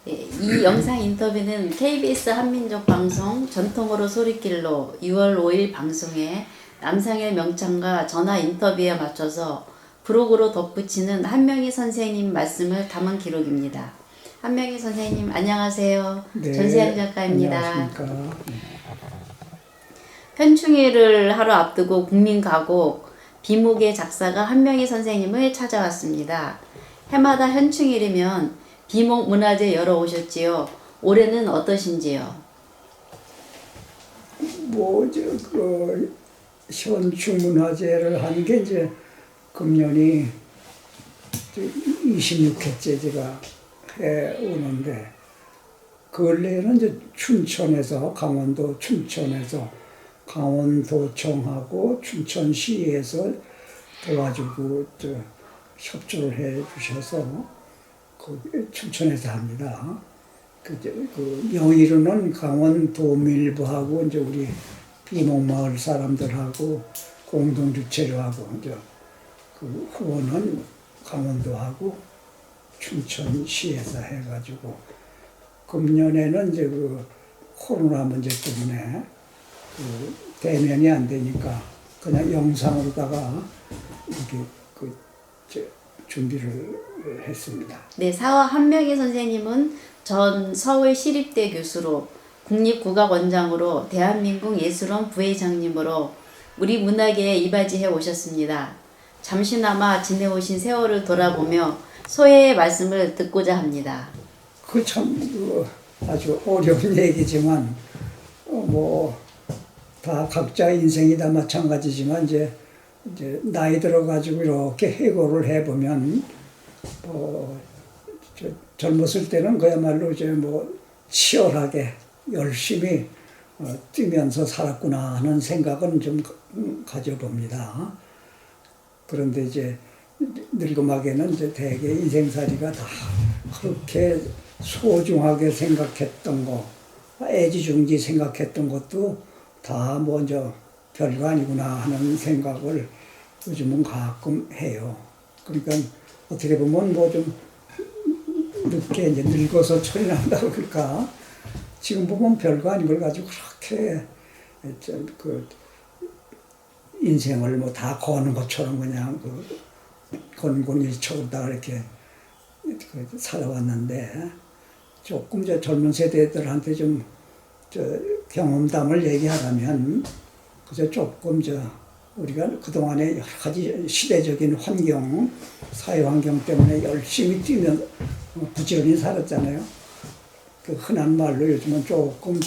네, 이 영상 인터뷰는 KBS 한민족 방송 전통으로 소리길로 6월 5일 방송에 남상의 명창과 전화 인터뷰에 맞춰서 부록으로 덧붙이는 한명희 선생님 말씀을 담은 기록입니다. 한명희 선생님 안녕하세요. 네, 전세양 작가입니다. 안녕하십니까. 편충일을 하루 앞두고 국민가곡 비목의 작사가 한명희 선생님을 찾아왔습니다. 해마다 현충일이면 비목 문화제 열어오셨지요. 올해는 어떠신지요? 현충문화제를 하는 게 이제 금년이 26회째 제가 해 오는데, 근래에는 이제 춘천에서, 강원도 춘천에서 강원도청하고 춘천시에서 도와주고 협조를 해 주셔서 춘천에서 합니다. 그 명의로는 강원도밀부하고 이제 우리 비목마을 사람들하고 공동 주최로 하고, 이제 그 후원은 강원도하고 춘천시에서 해가지고, 금년에는 이제 그 코로나 문제 때문에 그 대면이 안 되니까 그냥 영상으로다가 이렇게 준비를 했습니다. 네, 사화 한명희 선생님은 전 서울시립대 교수로 국립국악원장으로 대한민국 예술원 부회장님으로 우리 문화계에 이바지해 오셨습니다. 잠시나마 지내오신 세월을 돌아보며 소회의 말씀을 듣고자 합니다. 그 참 아주 어려운 얘기지만 다 각자 인생이 다 마찬가지지만 이제 나이 들어가지고 이렇게 해고를 해보면 젊었을 때는 그야말로 이제 치열하게 열심히 뛰면서 살았구나 하는 생각은 좀 가져봅니다. 그런데 이제 늙음하게는 이제 대개 인생살이가 다 그렇게 소중하게 생각했던 거, 애지중지 생각했던 것도 다 먼저 별거 아니구나 하는 생각을 요즘은 가끔 해요. 그러니까 어떻게 보면 좀 늦게 이제 늙어서 철이 난다고 그럴까? 지금 보면 별거 아닌 걸 가지고 그렇게 인생을 다 거는 것처럼 그냥 건곤일초다 이렇게 살아왔는데, 조금 젊은 세대들한테 좀 경험담을 얘기하자면, 그저 조금 우리가 그동안에 여러 가지 시대적인 환경, 사회 환경 때문에 열심히 뛰면 부지런히 살았잖아요. 그 흔한 말로 요즘은 조금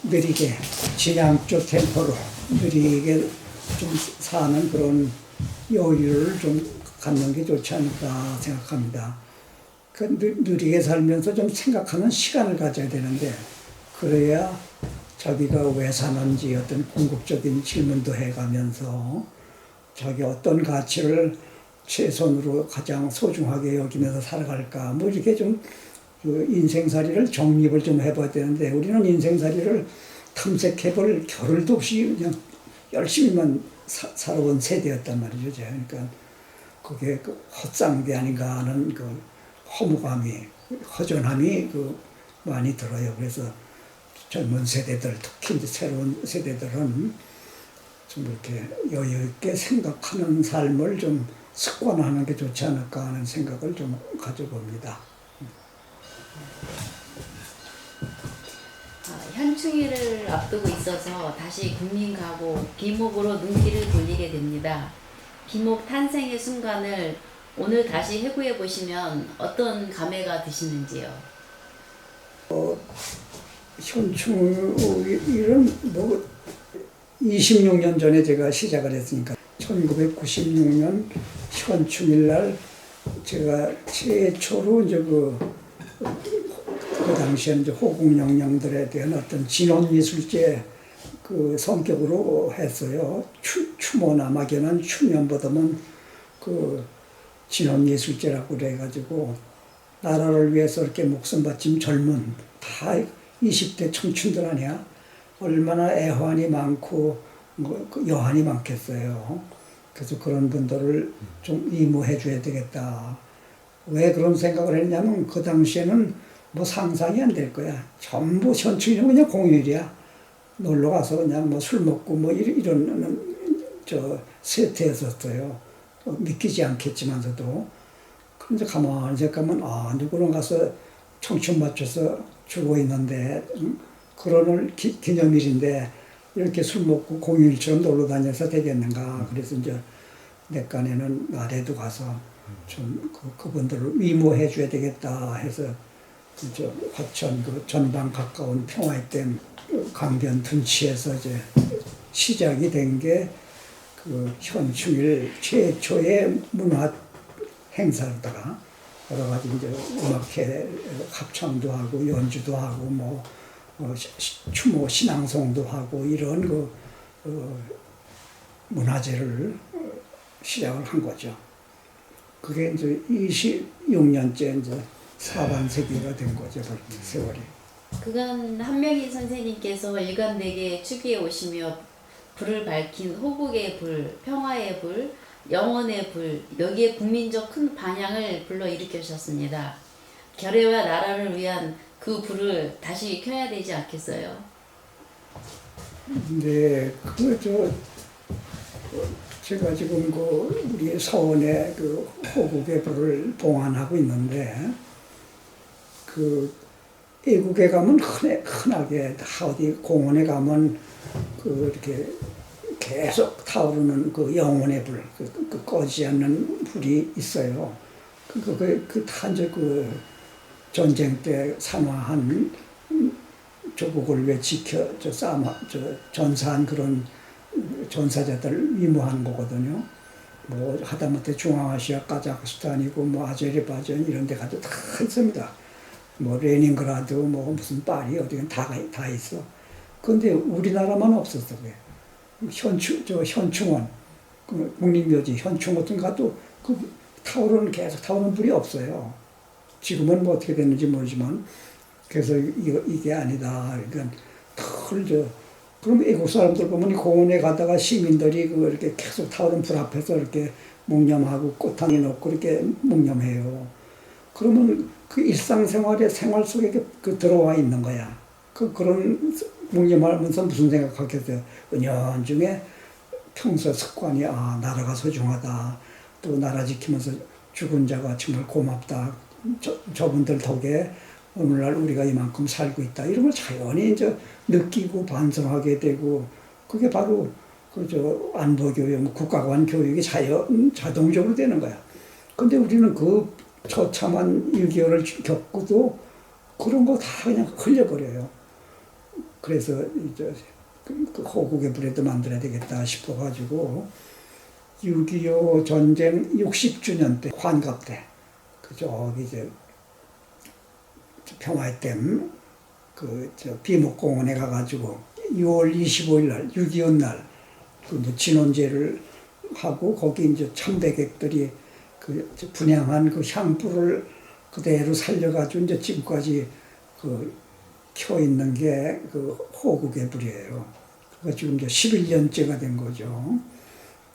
느리게, 지향적 템포로 느리게 좀 사는 그런 여유를 좀 갖는 게 좋지 않을까 생각합니다. 그 느리게 살면서 좀 생각하는 시간을 가져야 되는데, 그래야 자기가 왜 사는지 어떤 궁극적인 질문도 해가면서 자기 어떤 가치를 최선으로 가장 소중하게 여기면서 살아갈까, 이렇게 좀 인생살이를 정립을 좀 해봐야 되는데, 우리는 인생살이를 탐색해볼 겨를도 없이 그냥 열심히만 살아온 세대였단 말이죠. 그러니까 그게 헛상대 아닌가 하는 허무감이, 허전함이 많이 들어요. 그래서 젊은 세대들, 특히 이제 새로운 세대들은 좀 이렇게 여유 있게 생각하는 삶을 좀 습관화하는 게 좋지 않을까 하는 생각을 좀 가져봅니다. 현충일을 앞두고 있어서 다시 국민가곡 비목으로 눈길을 돌리게 됩니다. 비목 탄생의 순간을 오늘 다시 회고해 보시면 어떤 감회가 드시는지요? 현충일은 26년 전에 제가 시작을 했으니까 1996년 현충일 날 제가 최초로 이제 그 당시에는 이제 호국영령들에 대한 어떤 진원미술제 성격으로 했어요. 추모나 막연한 추념보다는 진원예술제라고 그래가지고 나라를 위해서 이렇게 목숨 바친 젊은 다 20대 청춘들 아니야. 얼마나 애환이 많고 여한이 많겠어요. 그래서 그런 분들을 좀 이무해 줘야 되겠다. 왜 그런 생각을 했냐면 그 당시에는 뭐 상상이 안 될 거야. 전부 현충일은 그냥 공휴일이야. 놀러 가서 그냥 뭐 술 먹고 뭐 이런 저 세태였었어요. 믿기지 않겠지만서도. 그런데 가만히 생각하면 아 누구는 가서 청춘 맞춰서 주고 있는데 그런 기념일인데 이렇게 술 먹고 공휴일처럼 놀러 다녀서 되겠는가. 그래서 이제 내간에는 나래도 가서 좀 그분들을 위모해 줘야 되겠다 해서 저 화천 그 전방 가까운 평화의 강변 둔치에서 이제 시작이 된 게 그 현충일 최초의 문화 행사로다가 여러 가지 이제 음악회 합창도 하고 연주도 하고 뭐 추모 신앙송도 하고 이런 문화제를 시작을 한 거죠. 그게 이제 26년째 이제 사반세기가 된 거죠, 세월이. 그간 한명희 선생님께서 일관되게 추기에 오시며 불을 밝힌 호국의 불, 평화의 불, 영원의 불, 여기에 국민적 큰 반향을 불러일으키셨습니다. 결의와 나라를 위한 그 불을 다시 켜야 되지 않겠어요? 네, 제가 지금 우리 서원에 호국의 불을 봉안하고 있는데, 애국에 가면 흔하게 어디 공원에 가면 이렇게 계속 타오르는 영혼의 불, 꺼지지 않는 불이 있어요. 다 이제 전쟁 때 산화한 조국을 왜 전사한 그런 전사자들을 위모하는 거거든요. 뭐 하다못해 중앙아시아 카자흐스탄이고 뭐 아제르바이잔 이런 데 가도 다 있습니다. 뭐 레닌그라드 뭐 무슨 파리 어디든 다 있어. 그런데 우리나라만 없었어. 그게. 현충원 국립묘지 현충원 같은 가도 계속 타오르는 불이 없어요. 지금은 뭐 어떻게 됐는지 모르지만 그래서 이게 아니다. 그러니까 그럼 애국 사람들 보면 이 공원에 가다가 시민들이 이렇게 계속 타오르는 불 앞에서 이렇게 묵념하고 꽃향이 놓고 이렇게 묵념해요. 그러면 일상생활의 생활 속에 들어와 있는 거야. 그런 묵념하면서 무슨 생각하겠어요? 은연중에 평소 습관이 나라가 소중하다. 또 나라 지키면서 죽은 자가 정말 고맙다. 저분들 덕에 오늘날 우리가 이만큼 살고 있다. 이런 걸 자연히 이제 느끼고 반성하게 되고 그게 바로 안보교육, 국가관 교육이 자동적으로 되는 거야. 근데 우리는 처참한 6.25를 겪고도 그런 거 다 그냥 흘려버려요. 그래서 이제 호국의 불에도 만들어야 되겠다 싶어가지고 6.25 전쟁 60주년 때 환갑 때 저기 이제 평화의 댐 비목공원에 가가지고 6월 25일 날 6.25 날 진원제를 하고 거기 이제 참배객들이 분향한 향불을 그대로 살려가지고 이제 지금까지 켜 있는 게 호국의 불이에요. 그거 지금 이제 11년째가 된 거죠.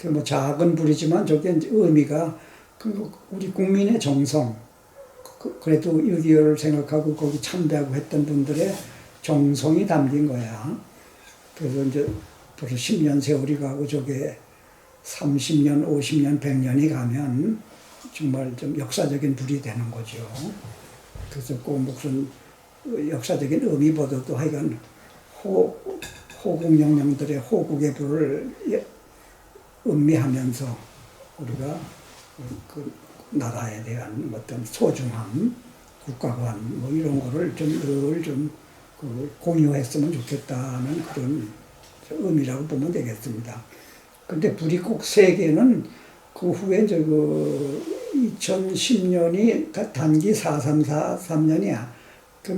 뭐 작은 불이지만 저게 이제 의미가 우리 국민의 정성, 그래도 6.25를 생각하고 거기 참배하고 했던 분들의 정성이 담긴 거야. 그래서 이제 벌써 10년 세월이 가고 저게 30년, 50년, 100년이 가면 정말 좀 역사적인 불이 되는 거죠. 그래서 무슨 역사적인 의미보다도 하여간 호국영령들의 호국의 불을 음미하면서 우리가 나라에 대한 어떤 소중함, 국가관 뭐 이런 거를 늘 공유했으면 좋겠다는 그런 의미라고 보면 되겠습니다. 근데 불이 꼭 세 개는 그 후에 이제 2010년이 단기 4343년이야.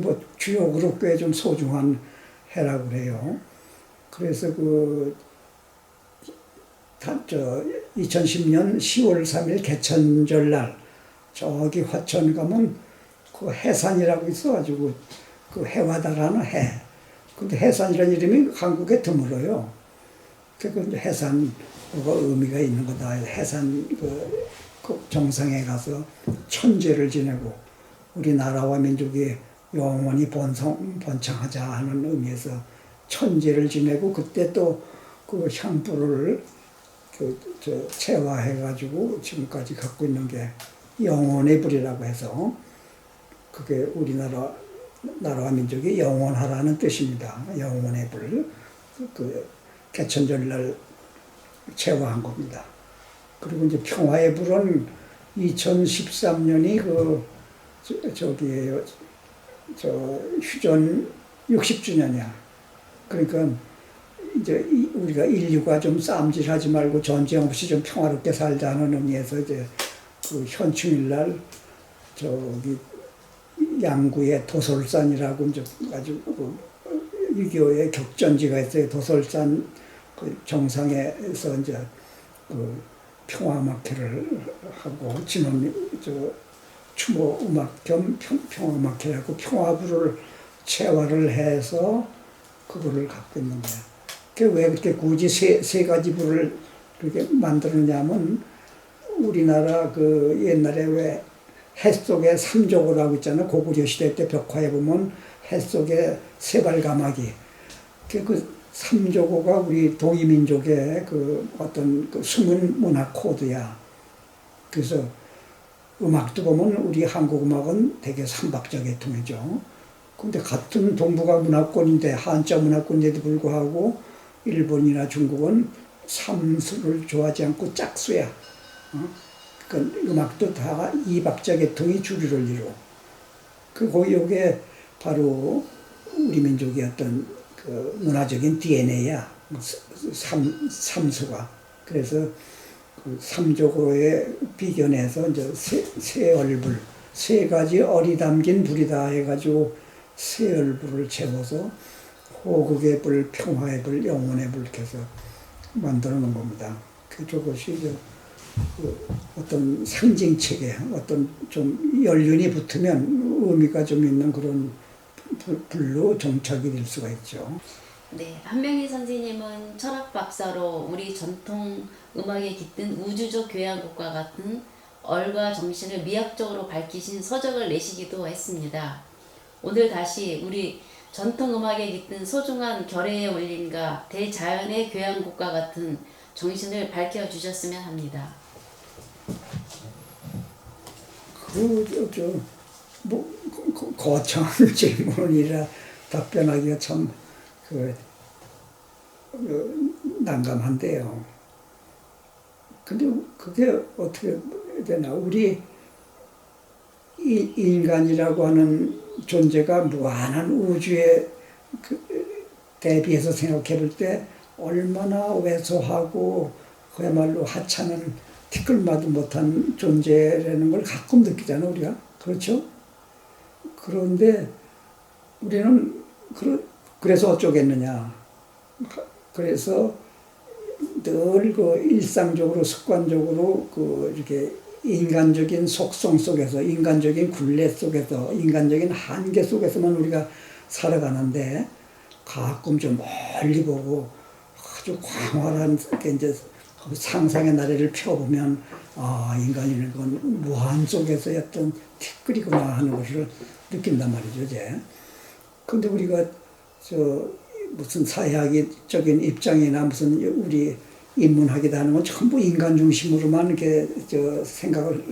뭐 주역으로 꽤 좀 소중한 해라고 그래요. 그래서 2010년 10월 3일 개천절 날 저기 화천 가면 해산이라고 있어가지고 해화다라는 해. 근데 해산이라는 이름이 한국에 드물어요. 그 해산 의미가 있는 거다. 해산 정상에 가서 천제를 지내고 우리 나라와 민족이 영원히 번창하자 하는 의미에서 천지를 지내고 그때 또 그 향불을 체화해가지고 지금까지 갖고 있는 게 영원의 불이라고 해서 그게 우리나라 나라와 민족이 영원하라는 뜻입니다. 영원의 불. 개천절날 체화한 겁니다. 그리고 이제 평화의 불은 2013년이 휴전 60주년이야. 그러니까 이제 우리가 인류가 좀 싸움질하지 말고 전쟁 없이 좀 평화롭게 살자는 의미에서 이제 그 현충일날 양구의 도솔산이라고 이제 아주 6.25의 격전지가 있어요. 도솔산 그 정상에서 이제 그 평화음악회를 하고 추모 음악 겸 평화음악회라고 평화부를 체화를 해서 그거를 갖고 있는 거야. 왜 그렇게 굳이 세 가지 부를 그렇게 만들었냐면 우리나라 그 옛날에 왜 해 속에 삼조고라고 있잖아요. 고구려 시대 때 벽화에 보면 해 속에 세발가마기. 그 삼조고가 우리 동이민족의 그 어떤 그 숨은 문화 코드야. 그래서 음악도 보면 우리 한국 음악은 되게 삼박자 계통이죠. 근데 같은 동북아 문화권인데 한자 문화권인데도 불구하고 일본이나 중국은 삼수를 좋아하지 않고 짝수야. 그러니까 음악도 다 이박자 계통이 주류를 이루어. 요게 바로 우리 민족의 어떤 그 문화적인 DNA야. 삼수가. 그래서 그 삼조고에 비견해서 이제 세얼불, 세 가지 얼이 담긴 불이다 해가지고 세얼불을 채워서 호국의 불, 평화의 불, 영원의 불 이렇게 해서 만들어 놓은 겁니다. 저것이 어떤 상징책에 어떤 좀 연륜이 붙으면 의미가 좀 있는 그런 불로 정착이 될 수가 있죠. 네, 한명희 선생님은 철학 박사로 우리 전통 음악에 깃든 우주적 교향곡과 같은 얼과 정신을 미학적으로 밝히신 서적을 내시기도 했습니다. 오늘 다시 우리 전통 음악에 깃든 소중한 결의의 원림과 대자연의 교향곡과 같은 정신을 밝혀주셨으면 합니다. 거창한 질문이라 답변하기가 참 난감한데요. 근데 그게 어떻게 되나? 우리 인간이라고 하는 존재가 무한한 우주에 대비해서 생각해 볼 때 얼마나 왜소하고 그야말로 하찮은 티끌마도 못한 존재라는 걸 가끔 느끼잖아요, 우리가. 그렇죠? 그런데 우리는 그래서 어쩌겠느냐. 그래서 늘 일상적으로 습관적으로 이렇게 인간적인 속성 속에서, 인간적인 굴레 속에서, 인간적인 한계 속에서만 우리가 살아가는데 가끔 좀 멀리 보고 아주 광활한 이제 상상의 나래를 펴보면 인간이라는 건 무한 속에서의 어떤 티끌이구나 하는 것을 느낀단 말이죠, 이제. 근데 우리가 무슨 사회학적인 입장이나 무슨 우리 인문학이다 하는 건 전부 인간 중심으로만 이렇게 생각을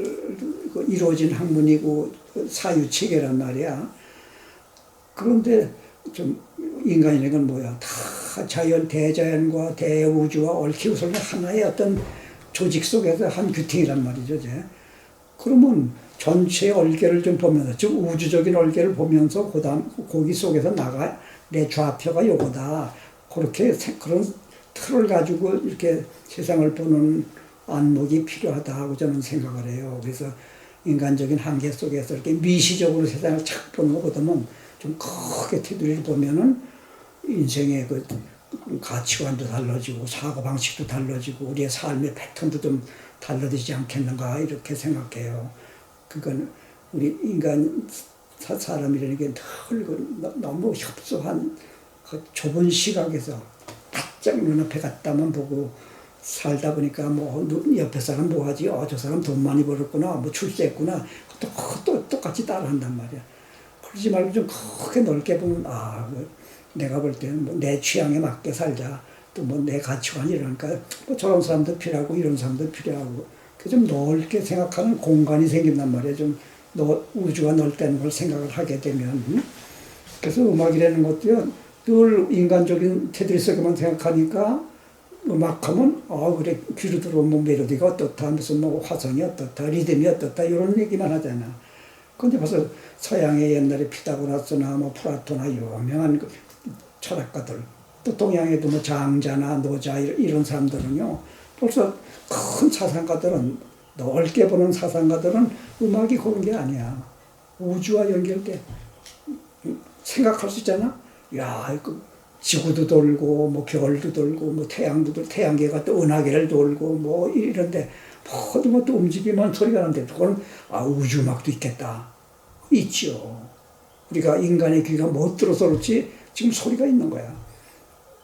이루어진 학문이고 사유체계란 말이야. 그런데 좀 인간이라는 건 뭐야? 다 대자연과 대우주와 얽히고 서는 하나의 어떤 조직 속에서 한 규팅이란 말이죠, 이제. 그러면 전체의 얼개를 좀 보면서, 즉 우주적인 얼개를 보면서 거기 속에서 내 좌표가 요거다. 그렇게 그런 틀을 가지고 이렇게 세상을 보는 안목이 필요하다 하고 저는 생각을 해요. 그래서 인간적인 한계 속에서 이렇게 미시적으로 세상을 착 보는 것보다는 좀 크게 테두리를 보면은 인생의 가치관도 달라지고 사고방식도 달라지고 우리의 삶의 패턴도 좀 달라지지 않겠는가 이렇게 생각해요. 그건 우리 인간 사람이라는 게 늘 너무 협소한 좁은 시각에서 바짝 눈앞에 갖다만 보고 살다 보니까 옆에 사람 뭐하지? 저 사람 돈 많이 벌었구나, 출세했구나. 또 똑같이 따라한단 말이야. 그러지 말고 좀 크게 넓게 보면 내가 볼 때는 뭐내 취향에 맞게 살자. 또 뭐 내 가치관 이러니까 뭐 저런 사람도 필요하고 이런 사람도 필요하고 좀 넓게 생각하는 공간이 생긴단 말이에요. 좀 우주가 넓다는 걸 생각을 하게 되면 그래서 음악이라는 것도요 늘 인간적인 테두리 속에만 생각하니까 음악하면 그래 귀로 들어오면 멜로디가 어떻다 무슨 뭐 화성이 어떻다 리듬이 어떻다 이런 얘기만 하잖아. 근데 벌써 서양의 옛날에 피타고라스나 뭐 플라토나 유명한 철학가들 또 동양에도 뭐 장자나 노자 이런 사람들은요 벌써 큰 사상가들은 넓게 보는 사상가들은 음악이 그런 게 아니야. 우주와 연결돼 생각할 수 있잖아. 야, 지구도 돌고 뭐 별도 돌고 뭐 태양도 돌고 태양계가 또 은하계를 돌고 뭐 이런데 모든 것도 움직이면 소리가 나는데 그건 우주 음악도 있겠다. 있죠. 우리가 인간의 귀가 못 들어서 그렇지 지금 소리가 있는 거야.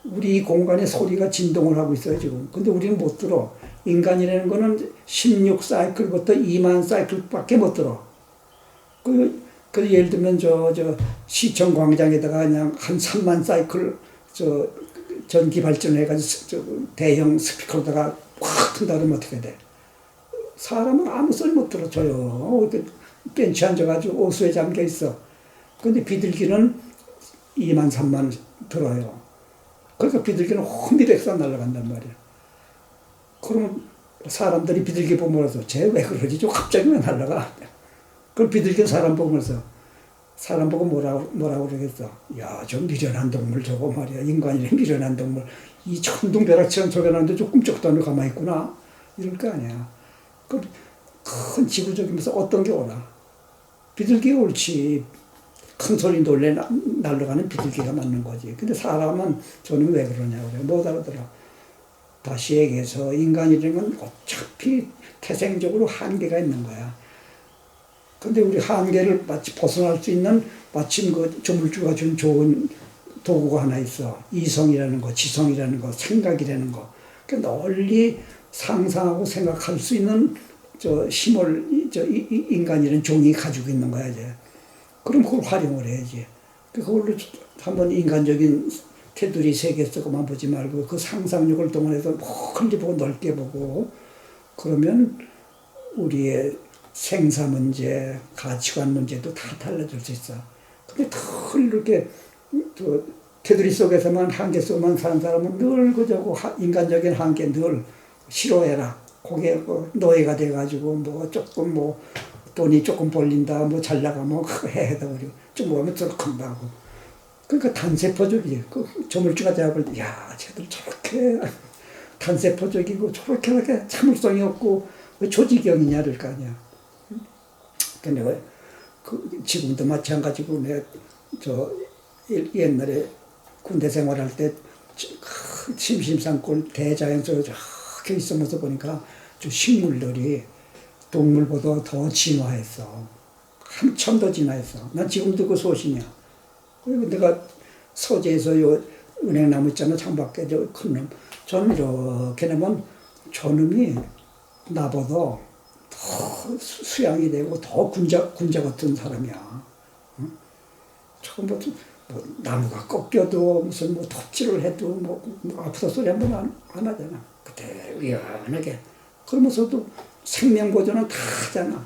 우리 공간에 소리가 진동을 하고 있어요 지금. 근데 우리는 못 들어. 인간이라는 거는 16사이클부터 2만 사이클밖에 못 들어. 그 예를 들면 저 시청 광장에다가 그냥 한 3만 사이클 전기 발전해가지고 대형 스피커로다가 확 튼다 그러면 어떻게 돼? 사람은 아무 소리 못 들어줘요. 벤치 앉아가지고 오수에 잠겨 있어. 근데 비둘기는 2만 3만 들어요. 그러니까 비둘기는 혼비백산 날아간단 말이야. 그러면 사람들이 비둘기 보면서 쟤 왜 그러지? 저 갑자기 왜 날아가? 그럼 비둘기는 사람 보면서 사람 보고 뭐라고 그러겠어? 야, 저 미련한 동물 저거 말이야. 인간이래 미련한 동물. 이 천둥벼락처럼 저게 나는데 저 꿈쩍도 안 하고 가만히 있구나. 이럴 거 아니야. 그 큰 지구적이면서 어떤 게 오나? 비둘기가 옳지. 큰 소리 놀래 날아가는 비둘기가 맞는 거지. 근데 사람은 저는 왜 그러냐고 그래. 못 알아들어. 다시 얘기해서 인간이라는 건 어차피 태생적으로 한계가 있는 거야. 근데 우리 한계를 마치 벗어날 수 있는 마침 그 조물주가 준 좋은 도구가 하나 있어. 이성이라는 거, 지성이라는 거, 생각이라는 거. 그러니까 널리 상상하고 생각할 수 있는 힘을 인간이라는 종이 가지고 있는 거야, 이제. 그럼 그걸 활용을 해야지. 그걸로 한번 인간적인 테두리 세계 속만 보지 말고 그 상상력을 동원해서 멀리 보고 넓게 보고 그러면 우리의 생사 문제, 가치관 문제도 다 달라질 수 있어. 근데 늘 이렇게 테두리 속에서만 한계 속만 사는 사람은 늘 그저고 인간적인 한계 늘 싫어해라. 거기에 노예가 돼가지고 뭐 조금 뭐 돈이 조금 벌린다, 뭐 잘 나가면 해다 그리고 좀 뭐하면 썩한다고. 그러니까 단세포적이 그 조물주가 잡을 때, 야, 쟤들 저렇게 단세포적이고 저렇게 참을성이 없고 왜 조직경이냐 이럴 거 아니야. 근데 왜 지금도 마찬가지고 내가 옛날에 군대 생활할 때 심심산골 대자연 속에 저렇게 있으면서 보니까 저 식물들이 동물보다 더 진화했어. 한참 더 진화했어. 난 지금도 그 소신이야. 그리고 내가 서재에서 요 은행나무 있잖아. 창밖에 큰 놈. 저는 이렇게 내면 저놈이 나보다 더 수양이 되고 더 군자 같은 사람이야. 응? 처음부터 뭐 나무가 꺾여도 무슨 뭐 톱질을 해도 뭐 아프다 소리 한 번 안 하잖아. 그때 의연하게. 그러면서도 생명 보존은 다 하잖아.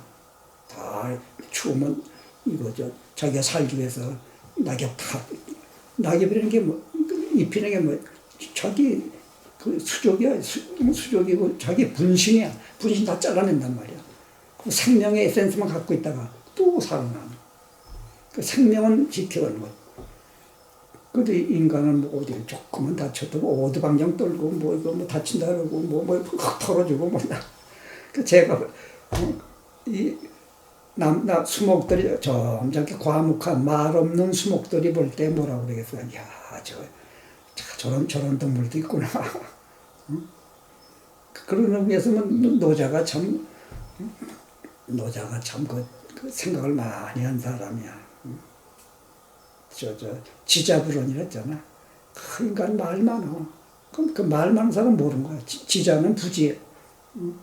다 추우면 이거 자기가 살기 위해서 낙엽이라는 게 뭐, 잎이라는 게 뭐, 자기 그 수족이야. 수족이고 자기 분신이야. 분신 다 잘라낸단 말이야. 그 생명의 에센스만 갖고 있다가 또 살아나는. 그 생명은 지켜가는 것. 근데 인간은 뭐 어디 조금은 다쳐도 뭐 오두방정 떨고 뭐 이거 뭐 다친다 그러고 뭐 흙 털어주고 뭐 그 제가 나 수목들이 점점 과묵한 말 없는 수목들이 볼 때 뭐라고 그러겠어요. 야, 저런 동물도 있구나. 응? 그런 의미에서는 노자가 참 그 생각을 많이 한 사람이야. 응? 지자부론이라 했잖아. 그 인간 말 많어. 그럼 그 말 많은 사람은 모르는 거야. 지자는 부지. 응?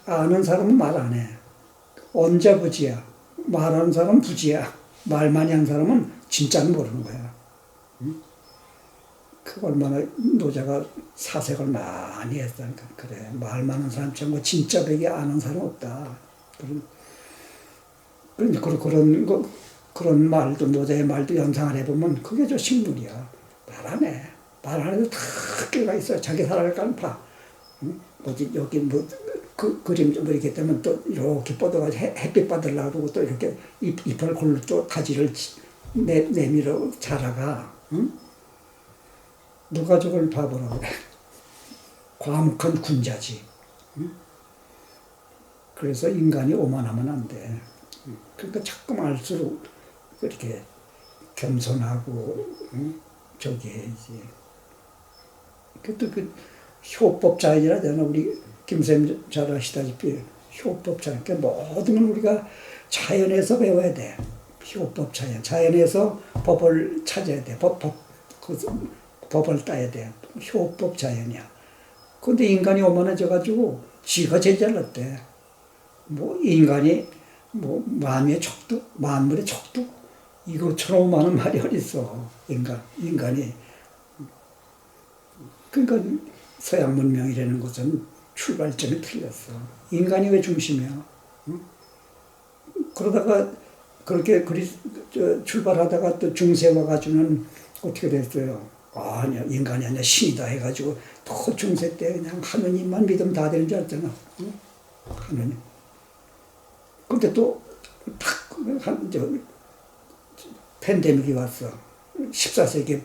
아는 사람은 말 안 해. 언자부지야. 말하는 사람은 부지야. 말 많이 하는 사람은 진짜는 모르는 거야. 응? 그 얼마나 노자가 사색을 많이 했다니까. 그래, 말 많은 사람처럼 뭐 진짜 백이 아는 사람 없다. 그런 말도, 노자의 말도 연상을 해보면 그게 저 식물이야. 말 안 해. 말 안 해도 다 깨가 있어. 자기 살아갈 봐. 응? 뭐지, 여기 뭐, 그림 좀 이렇게 되면 또 이렇게 뻗어가지고 햇빛 받으려고 그러고 또 이렇게 잎을 골로 또 가지를 내밀어 자라가. 응? 누가 저걸 바보라고 그래. 과묵한 군자지. 응? 그래서 인간이 오만하면 안 돼. 그러니까 자꾸 알수록 그렇게 겸손하고, 응? 저기 해야지. 그것도 그 효법자이라잖아. 우리 김쌤 잘 아시다시피 효법자. 그러니까 모든 걸 우리가 자연에서 배워야 돼. 효법 자연. 자연에서 법을 찾아야 돼. 법을 따야 돼. 효법 자연이야. 근데 인간이 오만해져가지고 지가 제일 잘났대. 뭐 인간이 뭐 만의 척도, 만물의 척도 이것처럼 많은 말이 어딨어. 인간이. 그러니까 서양 문명이라는 것은 출발점이 틀렸어. 인간이 왜 중심이야? 응? 그러다가 그렇게 출발하다가 또 중세 와가지고는 어떻게 됐어요? 아니야, 인간이 아니야, 신이다 해가지고 또 중세 때 그냥 하느님만 믿으면 다 되는 줄 알았잖아. 응? 하느님. 근데 또 팬데믹이 왔어. 14세기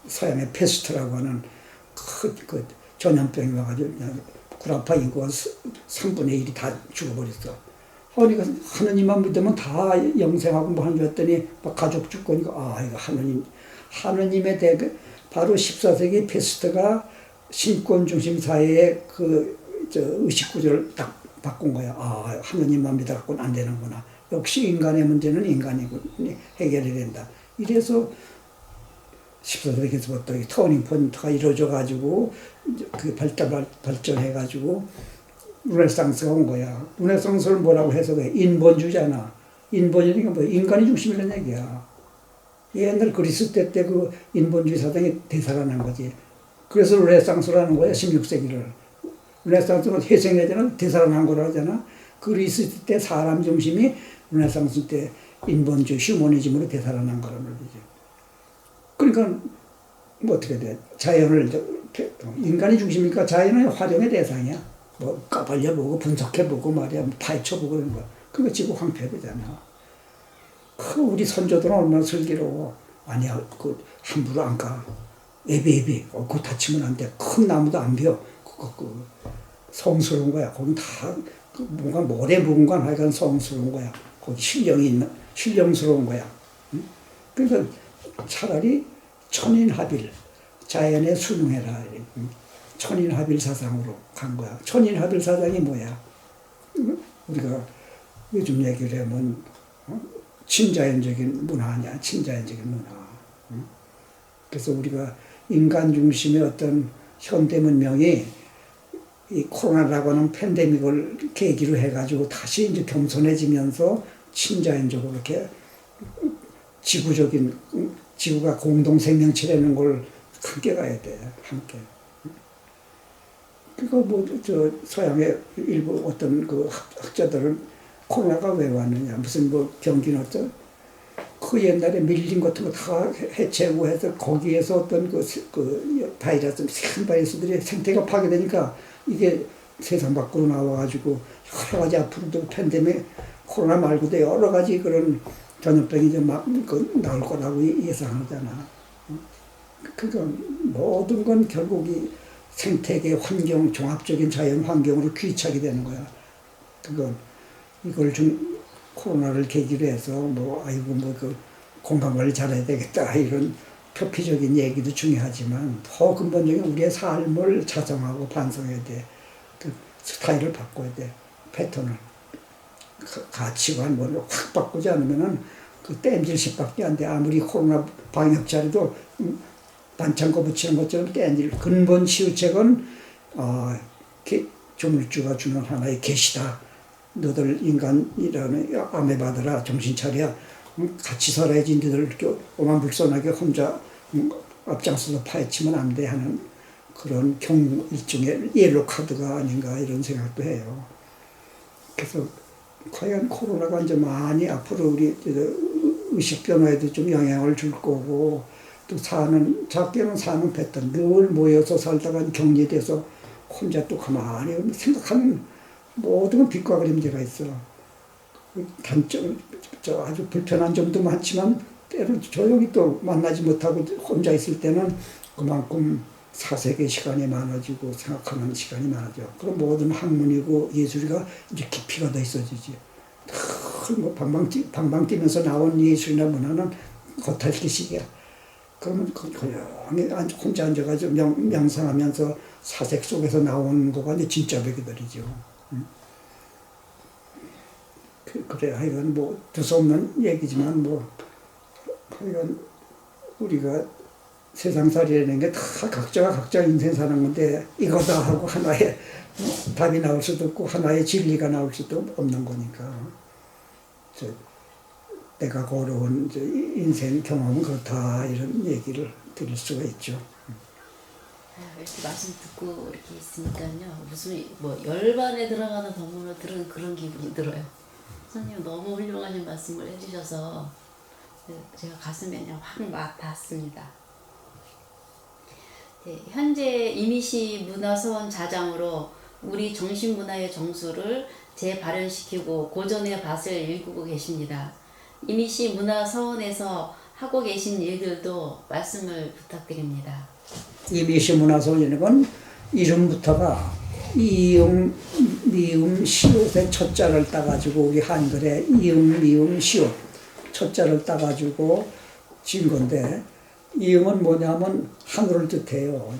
서양의 페스트라고 하는 그 전염병이 와가지고 그냥 구라파 인구가 3분의 1이 다 죽어버렸어. 그러니까 하느님만 믿으면 다 영생하고 뭐 하는 줄 알았더니 막 가족 죽고 니까 아 이거 하느님에 대해 바로 14세기 페스트가 신권 중심 사회의 의식 구조를 딱 바꾼 거야. 아 하느님만 믿어갖고는 안 되는구나. 역시 인간의 문제는 인간이 해결이 된다. 이래서 14세기에서부터 터닝 포인트가 이루어져가지고 그 발전해가지고 르네상스가 온 거야. 르네상스를 뭐라고 해석해? 인본주의잖아. 인본주의가 뭐 인간이 중심이라는 얘기야. 옛날 그리스 때 그 인본주의 사상이 되살아난 거지. 그래서 르네상스라는 거야. 16세기를. 르네상스는 회생애들은 되살아난 거라 하잖아. 그리스 때 사람 중심이 르네상스 때 인본주의, 휴머니즘으로 되살아난 거란 말이지. 그러니까 뭐 어떻게 돼? 자연을 인간이 중심이니까 자연은 활용의 대상이야. 뭐 까발려보고 분석해보고 말이야, 파헤쳐보고 그런 거. 그거 지구 황폐되잖아. 우리 선조들은 얼마나 슬기로워. 아니야, 함부로 안 가. 애비, 그거 다치면 안 돼. 큰 나무도 안 베어. 그거 성스러운 거야. 거기 다 뭔가 모래 묵은 건 하여간 성스러운 거야. 거기 신령스러운 거야. 응? 그러니까 차라리 천인합일, 자연에 순응해라. 천인합일 사상으로 간 거야. 천인합일 사상이 뭐야? 우리가 요즘 얘기를 하면 친자연적인 문화냐, 친자연적인 문화. 그래서 우리가 인간 중심의 어떤 현대 문명이 이 코로나라고 하는 팬데믹을 계기로 해가지고 다시 이제 겸손해지면서 친자연적으로 이렇게 지구가 공동 생명체라는 걸 함께 가야 돼. 함께. 그러니까 서양의 일부 어떤 그 학자들은 코로나가 왜 왔느냐, 무슨 병기는 어쩌 그 옛날에 밀린 같은 거 다 해체하고 해서 거기에서 어떤 바이러스, 큰 바이러스들이 생태가 파괴되니까 이게 세상 밖으로 나와가지고 여러 가지 앞으로도 팬데믹, 코로나 말고도 여러 가지 그런 전염병이 이제 막 나올 거라고 예상하잖아. 그러니까 모든 건 결국 이 생태계 환경, 종합적인 자연 환경으로 귀착이 되는 거야. 이걸 코로나를 계기로 해서 건강 관리 잘해야 되겠다 이런 표피적인 얘기도 중요하지만 더 근본적인 우리의 삶을 자성하고 반성해야 돼. 그 스타일을 바꿔야 돼. 패턴을. 가치관 확 바꾸지 않으면은 그 땜질식밖에 안 돼. 아무리 코로나 방역 자리도 반창고 붙이는 것처럼 땜질. 근본 치유책은 조물주가 주는 하나의 계시다. 너들 인간이라는 아메바들아 정신 차려. 같이 살아야지. 너들 이렇게 오만불손하게 혼자 앞장서서 파헤치면 안 돼 하는 그런 일종의 옐로 카드가 아닌가 이런 생각도 해요. 그래서 과연 코로나가 이제 많이 앞으로 우리 의식 변화에도 좀 영향을 줄 거고, 또 작게는 사는 패턴, 늘 모여서 살다가 격리돼서 혼자 또 가만히 생각하는 모든 건 빛과 그림자가 있어. 단점, 아주 불편한 점도 많지만 때로 조용히 또 만나지 못하고 혼자 있을 때는 그만큼 사색의 시간이 많아지고 생각하는 시간이 많아져. 그럼 모든 학문이고 예술이가 이제 깊이가 더 있어지지. 뭐 방방 뛰면서 나온 예술이나 문화는 겉핥기식이야. 그러면 조용히 혼자 앉아가지고 명상하면서 사색 속에서 나온 거가 이제 진짜 배기들이죠. 그래, 하여간 뭐 두서없는 얘기지만 뭐 하여간 우리가 세상살이라는 게 다 각자가 각자 인생 사는 건데 이거다 하고 하나의 답이 나올 수도 없고 하나의 진리가 나올 수도 없는 거니까 내가 걸어온 인생 경험은 그렇다 이런 얘기를 드릴 수가 있죠. 이렇게 말씀 듣고 이렇게 있으니까요, 무슨 뭐 열반에 들어가는 법문을 들은 그런 기분이 들어요. 선생님 너무 훌륭하신 말씀을 해주셔서 제가 가슴에 그냥 확 와닿았습니다. 네, 현재 이미시 문화서원 자장으로 우리 정신문화의 정수를 재발현시키고 고전의 밭을 일구고 계십니다. 이미시 문화서원에서 하고 계신 일들도 말씀을 부탁드립니다. 이미시 문화서원이라는 건 이름부터가 이응, 미음, 시옷의 첫자를 따가지고 우리 한글에 이응, 미음, 시옷 첫자를 따가지고 지은 건데, 이응은 뭐냐면 하늘을 뜻해요.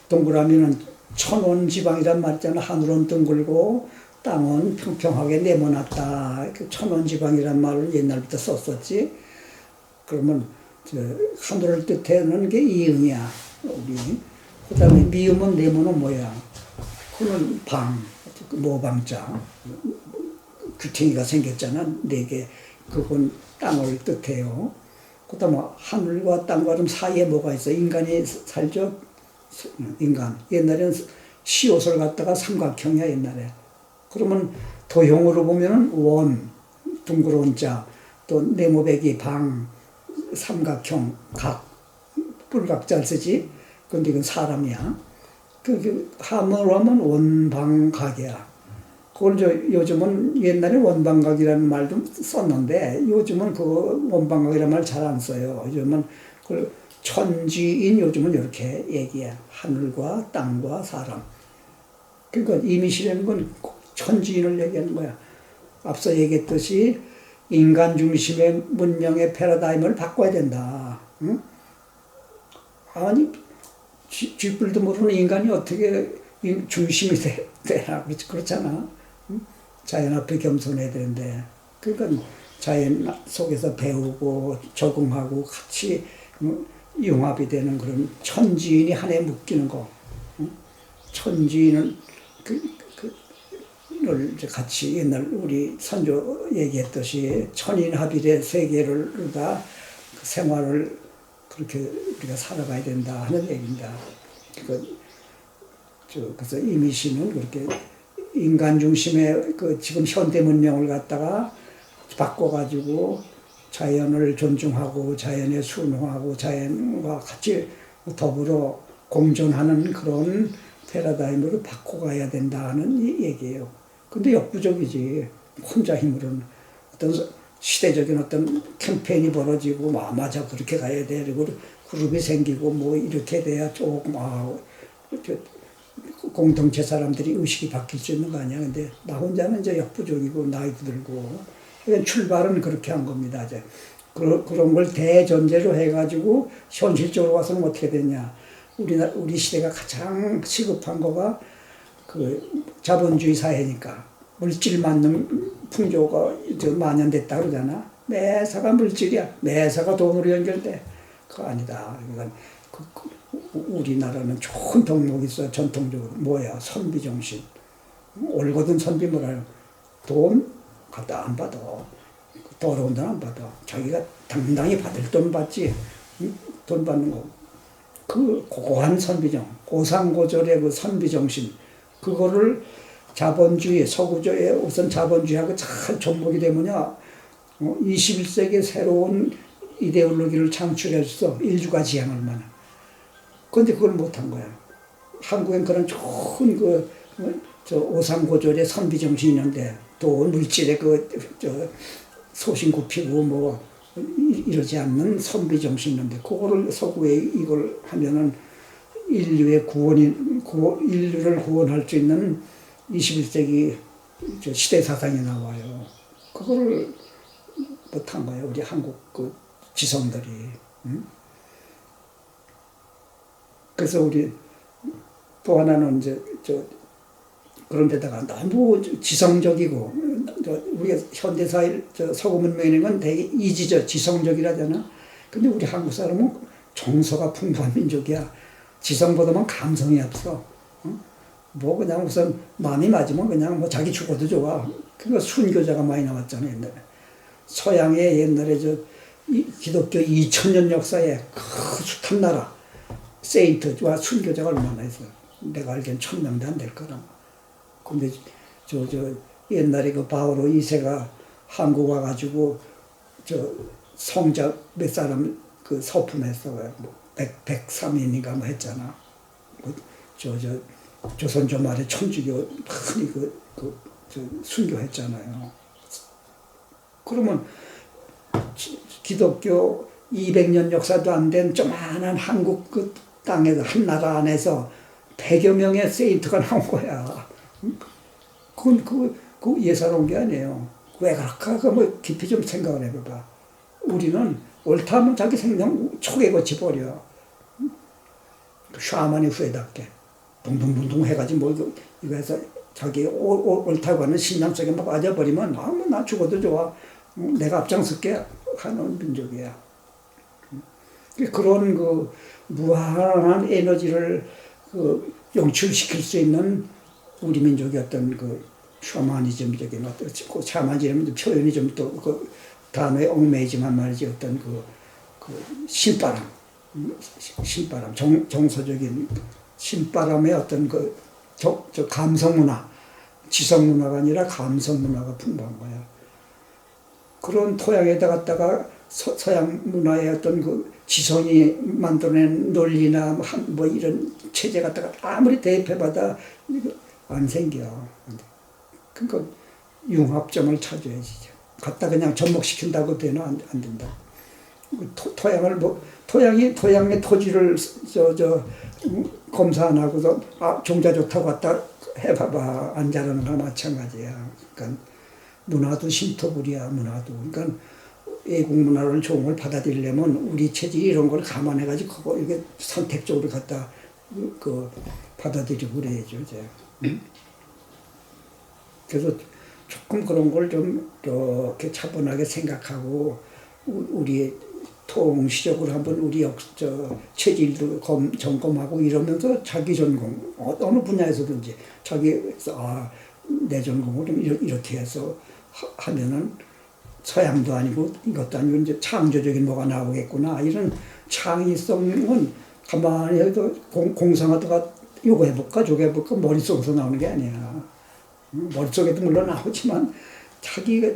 동그라미는 천원지방이란 말 있잖아. 하늘은 둥글고 땅은 평평하게 네모났다. 천원지방이란 말을 옛날부터 썼었지. 그러면 하늘을 뜻하는 게 이응이야. 우리. 그 다음에 미음은 네모는 뭐야? 그는 모방자. 규탱이가 생겼잖아. 네 개. 그건 땅을 뜻해요. 그 다음에 하늘과 땅과 사이에 뭐가 있어? 인간이 살죠? 인간. 옛날에는 시옷을 갖다가 삼각형이야, 옛날에. 그러면 도형으로 보면은 원, 둥그러운 자, 또 네모배기 방, 삼각형, 각, 뿔각자를 쓰지. 근데 이건 사람이야. 함으로 하면 원방각이야. 그걸 요즘은 옛날에 원방각이라는 말도 썼는데 요즘은 그 원방각이라는 말 잘 안 써요. 요즘은 그걸 천지인 요즘은 이렇게 얘기해. 하늘과 땅과 사람. 그러니까 이미시라는 건 천지인을 얘기하는 거야. 앞서 얘기했듯이 인간 중심의 문명의 패러다임을 바꿔야 된다. 응? 아니 쥐뿔도 모르는 인간이 어떻게 중심이 되나 그렇잖아. 응? 자연 앞에 겸손해야 되는데, 그러니까 자연 속에서 배우고 적응하고 같이 융합이 되는 그런 천지인이 한해 묶이는 거. 응? 천지인을 같이 옛날 우리 선조 얘기했듯이 천인합일의 세계를 다 생활을 그렇게 우리가 살아가야 된다 하는 얘기입니다. 그래서 이미시는 그렇게 인간 중심의 지금 현대 문명을 갖다가 바꿔가지고 자연을 존중하고 자연에 순응하고 자연과 같이 더불어 공존하는 그런 패러다임으로 바꿔가야 된다는 얘기예요. 근데 역부족이지. 혼자 힘으로는 어떤 시대적인 어떤 캠페인이 벌어지고 맞아 그렇게 가야 돼. 그리고 그룹이 생기고 뭐 이렇게 돼야 조금 공동체 사람들이 의식이 바뀔 수 있는 거 아니야. 근데 나 혼자는 이제 역부족이고 나이도 들고. 그러니까 출발은 그렇게 한 겁니다. 이제 그런 걸 대전제로 해가지고 현실적으로 와서는 어떻게 되냐. 우리 시대가 가장 시급한 거가 자본주의 사회니까 물질 만능 풍조가 만연됐다 그러잖아. 매사가 물질이야. 매사가 돈으로 연결돼. 그거 아니다. 그러니까 우리나라는 좋은 덕목이 있어. 전통적으로 뭐야? 선비정신. 올거든 선비 뭐라요? 돈 갖다 안 받아. 더러운 돈 안 받아. 자기가 당당히 받을 돈 받지. 돈 받는 거. 그 고고한 선비정, 고상고절의 그 선비정신, 그거를 자본주의, 서구주의 우선 자본주의하고 잘 접목이 되면요, 21세기의 새로운 이데올로기를 창출해서 인류가 지향할 만한. 그런데 그걸 못한 거야. 한국엔 그런 좋은 오상고절의 선비정신이 있는데, 또 물질의 소신 굽히고 이러지 않는 선비정신이 있는데, 그거를 서구에 이걸 하면은 인류를 구원할 수 있는 21세기 시대 사상이 나와요. 그거를 못한 거예요, 우리 한국 지성들이. 응? 그래서 우리 또 하나는 그런 데다가 너무 지성적이고, 우리가 현대사회 서구 문명에는 되게 이지적, 지성적이라잖아. 근데 우리 한국 사람은 정서가 풍부한 민족이야. 지성보다는 감성이 앞서. 그냥 우선 마음이 맞으면 그냥 자기 죽어도 좋아. 그러니까 순교자가 많이 나왔잖아, 옛날에. 서양의 옛날에 기독교 2000년 역사에 그 숱한 나라, 세인트와 순교자가 얼마나 있어. 내가 알기엔 1000명도 안 될 거라. 근데 옛날에 그 바오로 2세가 한국 와가지고 성자 몇 사람 서품했어. 103인인가 했잖아. 조선조 말에 천주교 흔히 순교했잖아요. 그러면 기독교 200년 역사도 안 된 조만한 한국 땅에서 한 나라 안에서 100여 명의 세인트가 나온 거야. 그건 예사로운 게 아니에요. 왜 그럴까? 깊이 좀 생각을 해봐봐. 우리는 옳다 하면 자기 생명 촉에 거치버려. 샤머니 후에답게 둥둥둥둥 해가지고 이거 해서 자기 옳다고 하는 신념 속에 막 빠져버리면 나 죽어도 좋아. 내가 앞장설게 하는 민족이야. 그런 무한한 에너지를 영출시킬 수 있는 우리 민족의 어떤 샤머니즘적인 샤머니즘 표현이 좀 또 단어에 얽매이지만 말이지, 어떤 신바람, 정서적인 신바람의 어떤 감성문화, 지성문화가 아니라 감성문화가 풍부한 거야. 그런 토양에다 갖다가 서양 문화의 어떤 지성이 만들어낸 논리나 이런 체제 갖다가 아무리 대입해봐도 안 생겨. 그러니까 융합점을 찾아야지. 갖다 그냥 접목시킨다고 되는 안 된다. 토양의 토지를 검사 안 하고서 종자 좋다고 갖다 해봐봐. 안 자라는 거나 마찬가지야. 그러니까 문화도 신토불이야, 문화도. 그러니까 외국 문화를 좋은 걸 받아들이려면 우리 체질 이런 걸 감안해가지고 이게 선택적으로 갖다 받아들이고 그래야죠, 이제. 응? 그래서 조금 그런 걸 좀 이렇게 차분하게 생각하고 우리 통시적으로 한번 우리 체질도 점검하고 이러면서 자기 전공 어느 분야에서든지 내 전공을 좀 이렇게 해서 하면은 서양도 아니고 이것도 아니고 이제 창조적인 뭐가 나오겠구나, 이런 창의성은 가만히 해도 공상하다가 요거 해볼까 저거 해볼까 머릿속에서 나오는 게 아니야. 머릿속에도 물론 나오지만 자기가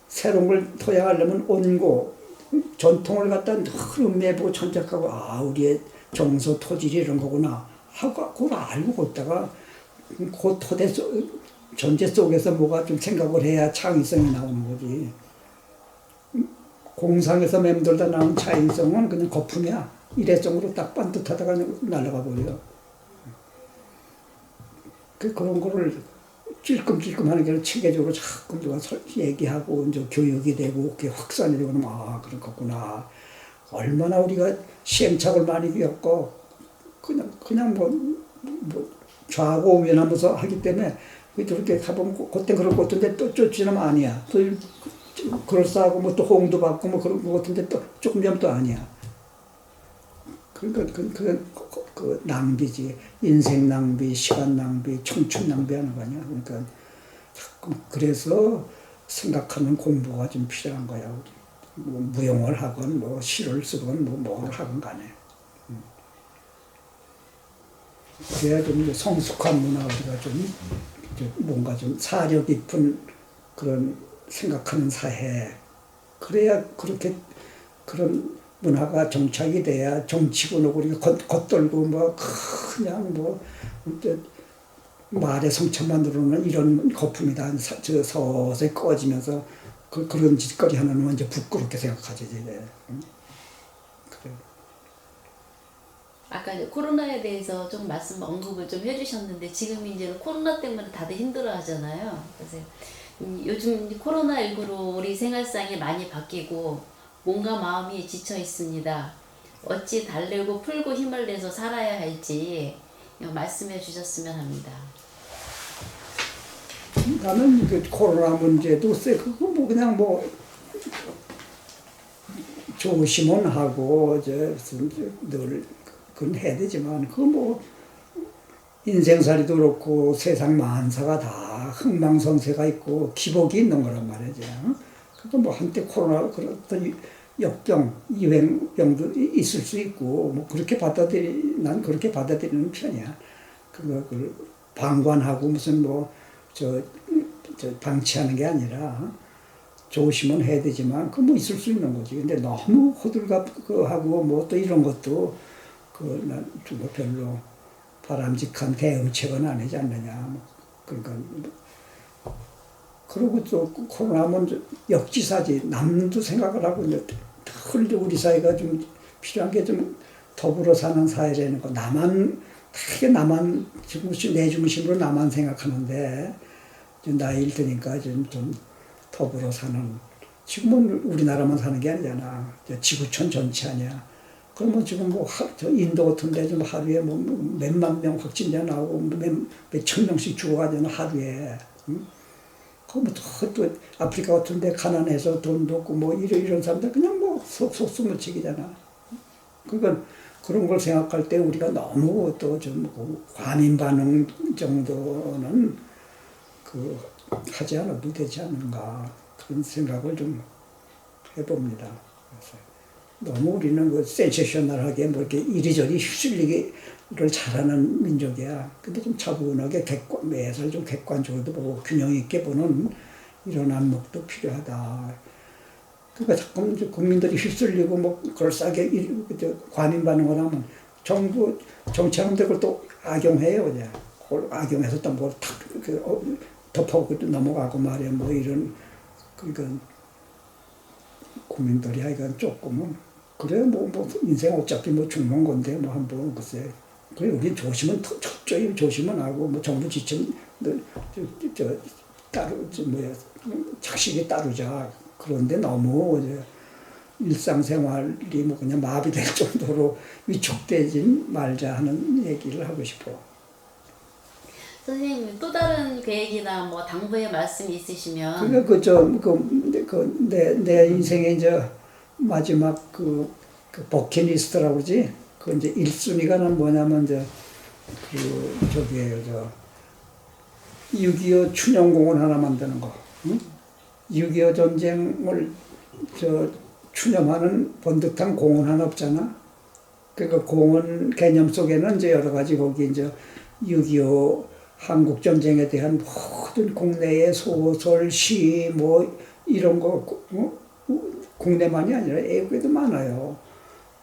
새로운 걸 토양하려면 온고 전통을 갖다 늘 음미해보고 천착하고 우리의 정서 토질이 이런 거구나 하고 그걸 알고 걷다가 그 토대 전제 속에서 뭐가 좀 생각을 해야 창의성이 나오는 거지. 공상에서 맴돌다 나온 창의성은 그냥 거품이야. 일회성으로 딱 반듯하다가 날아가 버려. 그런 거를 찔끔찔끔 하는 게 체계적으로 자꾸 누가 얘기하고 이제 교육이 되고 그게 확산이 되고 그러면 그런 거구나. 얼마나 우리가 시행착오를 많이 겪고 그냥 좌고 우면하면서 하기 때문에 그렇게 가보면 그때 그럴 것 같은데 또 쫓지는 아니야. 또 그럴싸하고 또 호응도 받고 그런 것 같은데 또 조금 되면 또 아니야. 그러니까 그 낭비지. 인생 낭비, 시간 낭비, 청춘 낭비하는 거 아니야. 그러니까 그래서 생각하는 공부가 좀 필요한 거야. 뭐 무용을 하건 뭐 시를 쓰건 뭐 하건 간에. 그래야 좀 이제 성숙한 문화 우리가 좀 뭔가 좀 사려 깊은 그런 생각하는 사회. 그래야 그렇게 그런 문화가 정착이 돼야 정치고 우리가 겉돌고 뭐 그냥 뭐 말의 성찬만 들어오는 이런 거품이 서서히 꺼지면서 그런 짓거리 하나는 먼저 부끄럽게 생각하지 이제. 그래. 아까 이제 코로나에 대해서 좀 언급을 좀 해주셨는데 지금 이제는 코로나 때문에 다들 힘들어 하잖아요. 그래서 요즘 코로나19로 우리 생활상이 많이 바뀌고 몸과 마음이 지쳐 있습니다. 어찌 달래고 풀고 힘을 내서 살아야 할지 말씀해 주셨으면 합니다. 나는 그 코로나 문제도 그거 뭐 그냥 뭐 조심은 하고 늘 그건 해야 되지만 그거 뭐 인생살이도 그렇고 세상 만사가 다 흥망성쇠가 있고 기복이 있는 거란 말이죠. 그러니까 뭐 한때 코로나 그런 역병, 유행병도 있을 수 있고 뭐 난 그렇게 받아들이는 편이야. 그걸 방관하고 무슨 저 방치하는 게 아니라 조심은 해야 되지만 그 뭐 있을 수 있는 거지. 근데 너무 호들갑하고 뭐 또 이런 것도 난 별로 바람직한 대응책은 아니지 않느냐. 그러니까 그리고 또 코로나면 역지사지. 남도 생각을 하고 늘 우리 사회가 좀 필요한 게 좀 더불어 사는 사회라는 거. 되게 나만 내 중심으로 나만 생각하는데 나이를 드니까 좀 더불어 사는. 지금은 우리나라만 사는 게 아니잖아. 지구촌 전체 아니야. 그러면 지금 저 인도 같은 데 좀 하루에 몇만 명 확진자 나오고 몇천 명씩 죽어가잖아, 하루에. 응? 또 아프리카 같은 데 가난해서 돈도 없고 이런 사람들 그냥 속수무책이잖아. 그러니까 그런 걸 생각할 때 우리가 너무 또 좀 과민 반응 정도는 하지 않아도 되지 않는가. 그런 생각을 좀 해봅니다. 그래서 너무 우리는 센세셔널하게 이렇게 이리저리 휩쓸리기를 잘하는 민족이야. 근데 좀 차분하게 매사를 좀 객관적으로 보고 균형 있게 보는 이런 안목도 필요하다. 그러니까 자꾸 국민들이 휩쓸리고 그럴싸하게 과민 반응을 하면 정치하는데 그걸 또 악용해요. 그냥. 그걸 악용해서 또 덮어고 또 넘어가고 말이야. 이런 그러니까 국민들이 하여간 조금은 그래 인생 어차피 죽는 건데 한번 글쎄 그래 우리 철저히 조심은 하고 정부 지침 착실히 따르자. 그런데 너무 일상생활이 그냥 마비될 정도로 위축되지 말자 하는 얘기를 하고 싶어. 선생님 또 다른 계획이나 당부의 말씀이 있으시면. 내 인생의 마지막 버킷리스트라고 그러지. 이제 1순위가 는 뭐냐면 6.25 춘향공원 하나 만드는 거. 응? 6.25 전쟁을 추념하는 번듯한 공원 하나 없잖아. 그러니까 공원 개념 속에는 여러 가지 거기 6.25 한국 전쟁에 대한 모든 국내의 소설, 시 이런 거 국내만이 아니라 외국에도 많아요.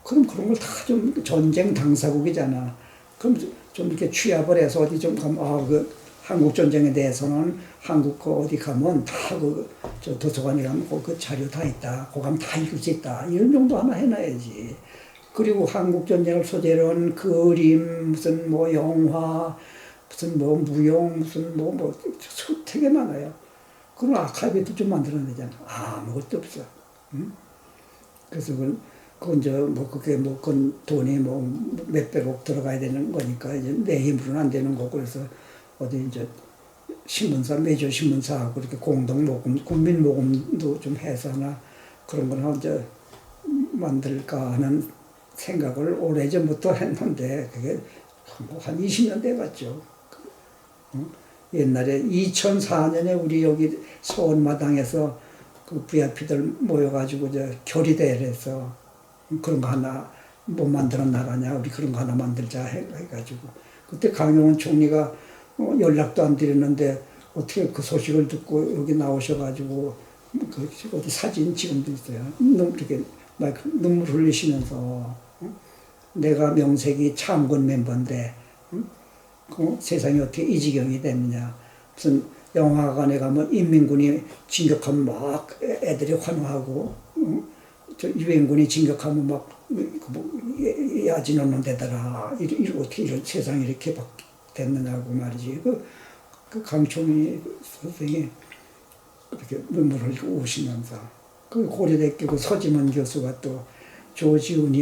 그럼 그런 걸 다 좀 전쟁 당사국이잖아. 그럼 좀 이렇게 취합을 해서 어디 좀 가면 한국 전쟁에 대해서는 한국 어디 가면 다 도서관에 가면 그 자료 다 있다. 거기 가면 다 읽을 수 있다. 이런 정도 하나 해놔야지. 그리고 한국 전쟁을 소재로 한 그림, 무슨 영화, 무슨 무용, 무슨 되게 많아요. 그런 아카이브도 좀 만들어내잖아. 아무것도 없어. 응? 그래서 그건 돈이 몇백억 들어가야 되는 거니까 내 힘으로는 안 되는 거고 그래서 어디 매주 신문사하고 이렇게 공동 모금, 국민 모금도 좀 해서 하나 그런 걸 만들까 하는 생각을 오래전부터 했는데 그게 한 20년 돼갔죠. 옛날에 2004년에 우리 여기 서원마당에서 그 VIP들 모여가지고 결의대회를 해서 그런 거 하나 못 만드는 나라냐, 우리 그런 거 하나 만들자 해가지고 그때 강용원 총리가 연락도 안 드렸는데 어떻게 그 소식을 듣고 여기 나오셔가지고 그 어디 사진 지금도 있어요. 이렇게 막 눈물 흘리시면서 내가 명색이 참군 멤버인데 세상이 어떻게 이 지경이 됐느냐. 무슨 영화관에 가면 인민군이 진격하면 막 애들이 환호하고 저 유엔군이 진격하면 막 야진 없는 데다가 어떻게 이런 세상이 이렇게 됐느냐고 말이지. 그 강총리 선생이 그렇게 눈물을 흘리고 우시면서 그 고려대학교 그 서지문 교수가 또 조지훈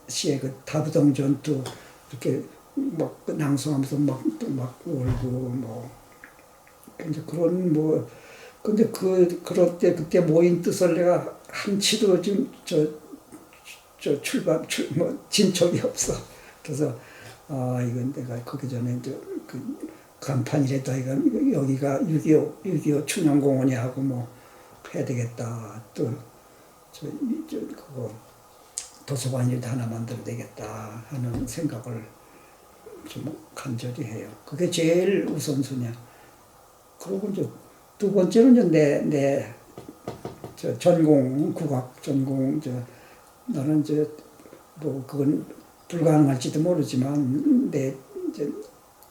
씨의 그 다부동 전투 이렇게 막 낭송하면서 막 울고 뭐 이제 그런 뭐 근데 그럴 때 그때 모인 뜻을 내가 한치도 지금 진척이 없어. 그래서 이건 내가 거기 전에 이제 그 간판이라도 여기가 6.25 춘향공원이 하고 뭐 해야 되겠다. 또 그거 도서관이라도 하나 만들어야 되겠다 하는 생각을 좀 간절히 해요. 그게 제일 우선순위야. 그리고 이제 두 번째는 내 전공 국악 전공 나는 뭐 그건 불가능할지도 모르지만 내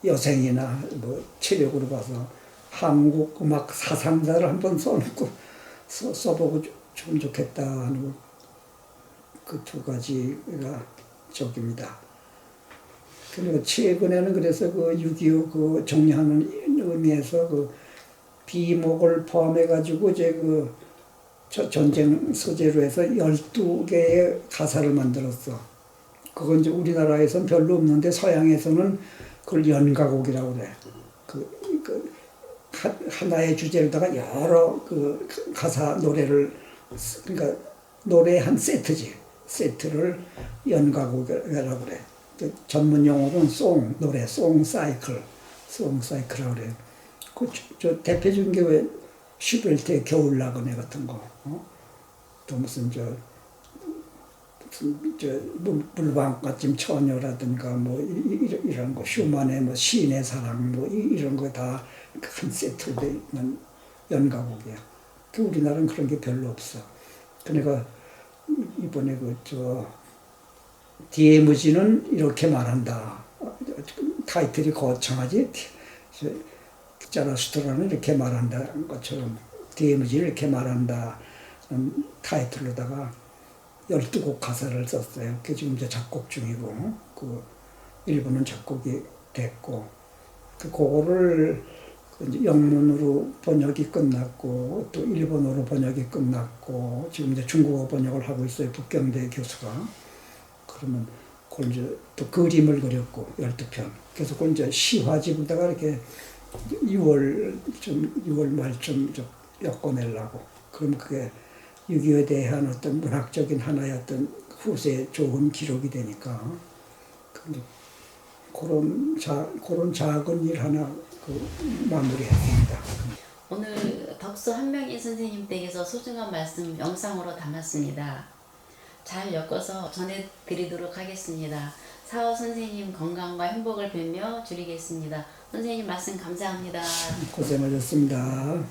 여생이나 뭐 체력으로 봐서 한국 음악 사상자를 한번 써보고 좀 좋겠다 하는 그 두 가지가 적입니다. 그리고 최근에는 그래서 그 6.25 그 정리하는 의미에서 그 비목을 포함해가지고 그 전쟁 소재로 해서 12개의 가사를 만들었어. 그건 이제 우리나라에서는 별로 없는데 서양에서는 그걸 연가곡이라고 그래. 하나의 주제로다가 여러 그 가사 노래를, 그러니까 노래 한 세트지. 세트를 연가곡이라고 그래. 전문 용어로는 노래, 사이클이라고 그래요. 저 대표적인 게 왜 슈베르트의 겨울나그네 같은 거, 또 무슨 물방울같은 처녀라든가 뭐 이런 거, 슈만의 뭐 시인의 사랑 뭐 이런 거 다 한 세트로 돼 있는 연가곡이야. 우리나라는 그런 게 별로 없어. 그러니까 이번에 DMZ는 이렇게 말한다. 타이틀이 거창하지. 자라스트라는 이렇게 말한다는 것처럼 DMZ는 이렇게 말한다. 타이틀로다가 12곡 가사를 썼어요. 그게 지금 이제 작곡 중이고, 그 일부는 작곡이 됐고, 그거를 이제 영문으로 번역이 끝났고, 또 일본어로 번역이 끝났고, 지금 이제 중국어 번역을 하고 있어요. 북경대 교수가. 그러면 그걸 이제 또 그림을 그렸고, 12편. 그래서 그걸 이제 시화집에다가 이렇게 6월 말쯤 엮어내려고. 그럼 그게 6.25에 대한 어떤 문학적인 하나의 어떤 후세에 좋은 기록이 되니까. 그런 작은 일 하나 마무리했습니다. 오늘 덕수 한명희 선생님 댁에서 소중한 말씀 영상으로 담았습니다. 잘 엮어서 전해드리도록 하겠습니다. 사후 선생님 건강과 행복을 빌며 줄이겠습니다. 선생님 말씀 감사합니다. 고생하셨습니다.